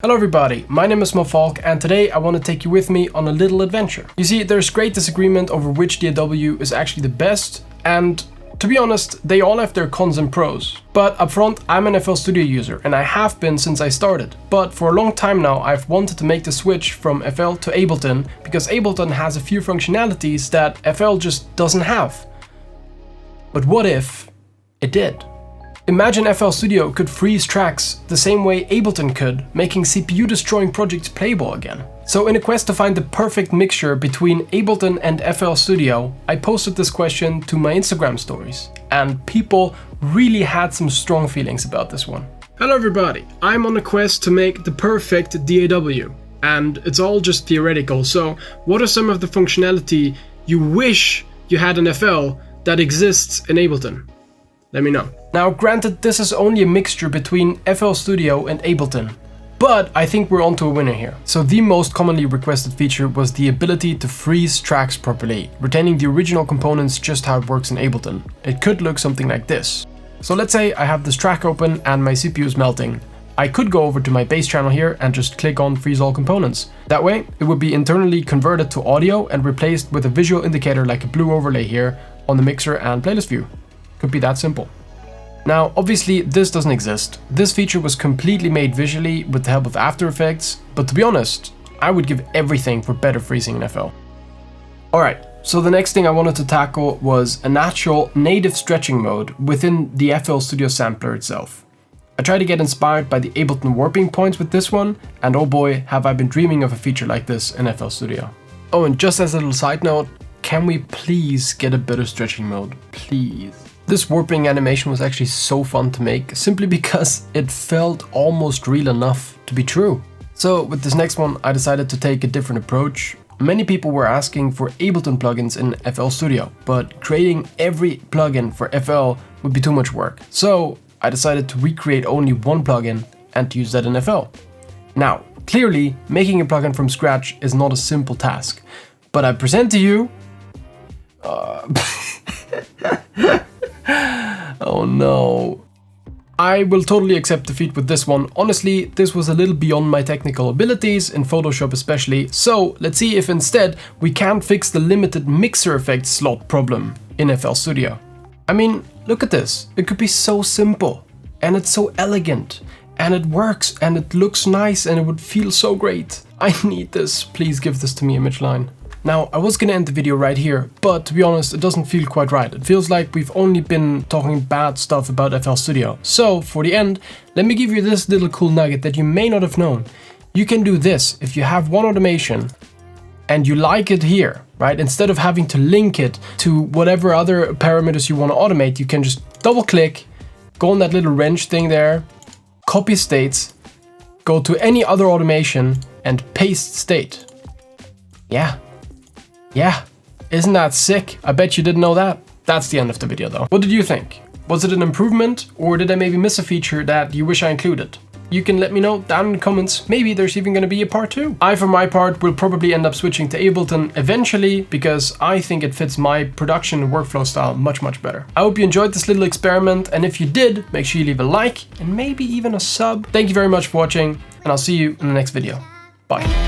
Hello everybody, my name is mofalk and today I want to take you with me on a little adventure. You see, there's great disagreement over which DAW is actually the best, and to be honest, they all have their cons and pros. But up front, I'm an FL Studio user and I have been since I started. But for a long time now, I've wanted to make the switch from FL to Ableton because Ableton has a few functionalities that FL just doesn't have. But what if it did? Imagine FL Studio could freeze tracks the same way Ableton could, making CPU-destroying projects playable again. So in a quest to find the perfect mixture between Ableton and FL Studio, I posted this question to my Instagram stories, and people really had some strong feelings about this one. Hello everybody, I'm on a quest to make the perfect DAW, and it's all just theoretical, so what are some of the functionality you wish you had in FL that exists in Ableton? Let me know. Now, granted, this is only a mixture between FL Studio and Ableton, but I think we're onto a winner here. So the most commonly requested feature was the ability to freeze tracks properly, retaining the original components just how it works in Ableton. It could look something like this. So let's say I have this track open and my CPU is melting. I could go over to my bass channel here and just click on freeze all components. That way, it would be internally converted to audio and replaced with a visual indicator like a blue overlay here on the mixer and playlist view. Could be that simple. Now, obviously this doesn't exist. This feature was completely made visually with the help of After Effects, but to be honest, I would give everything for better freezing in FL. Alright, so the next thing I wanted to tackle was a natural native stretching mode within the FL Studio sampler itself. I tried to get inspired by the Ableton warping points with this one, and oh boy, have I been dreaming of a feature like this in FL Studio. Oh, and just as a little side note, can we please get a better stretching mode? Please. This warping animation was actually so fun to make, simply because it felt almost real enough to be true. So with this next one, I decided to take a different approach. Many people were asking for Ableton plugins in FL Studio, but creating every plugin for FL would be too much work. So I decided to recreate only one plugin and to use that in FL. Now, clearly, making a plugin from scratch is not a simple task, but I present to you oh no. I will totally accept defeat with this one. Honestly, this was a little beyond my technical abilities, in Photoshop especially, so let's see if instead we can't fix the limited mixer effects slot problem in FL Studio. I mean, look at this. It could be so simple, and it's so elegant, and it works, and it looks nice, and it would feel so great. I need this. Please give this to me, ImageLine. Now, I was gonna end the video right here, but to be honest, it doesn't feel quite right. It feels like we've only been talking bad stuff about FL Studio. So, for the end, let me give you this little cool nugget that you may not have known. You can do this if you have one automation and you like it here, right? Instead of having to link it to whatever other parameters you want to automate, you can just double click, go on that little wrench thing there, copy states, go to any other automation and paste state. Yeah, isn't that sick? I bet you didn't know that. That's the end of the video though. What did you think? Was it an improvement, or did I maybe miss a feature that you wish I included? You can let me know down in the comments. Maybe there's even gonna be a part 2. I, for my part, will probably end up switching to Ableton eventually because I think it fits my production and workflow style much better. I hope you enjoyed this little experiment, and if you did, make sure you leave a like and maybe even a sub. Thank you very much for watching, and I'll see you in the next video. Bye.